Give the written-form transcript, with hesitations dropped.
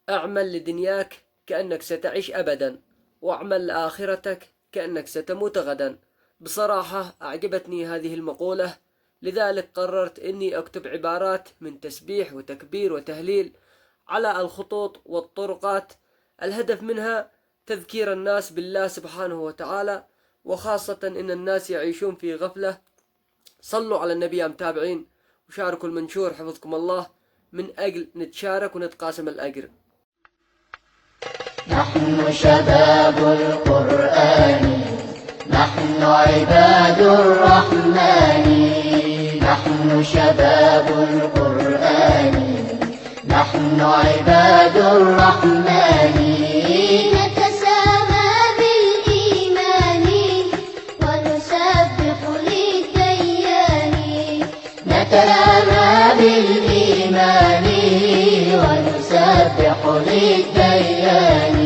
اعمل لدنياك كأنك ستعيش أبدا، واعمل لآخرتك كأنك ستموت غدا. بصراحة أعجبتني هذه المقولة، لذلك قررت أني أكتب عبارات من تسبيح وتكبير وتهليل على الخطوط والطرقات، الهدف منها تذكير الناس بالله سبحانه وتعالى، وخاصة إن الناس يعيشون في غفلة. صلوا على النبي يا متابعين، وشاركوا المنشور حفظكم الله، من أجل نتشارك ونتقاسم الأجر. نحن شباب القرآن، نحن عباد الرحمن. نحن شباب القرآن، نحن عباد الرحمن. نتسامى بالإيمان ونسبح للديان. نتسامى بالإيمان ونسبح للديان.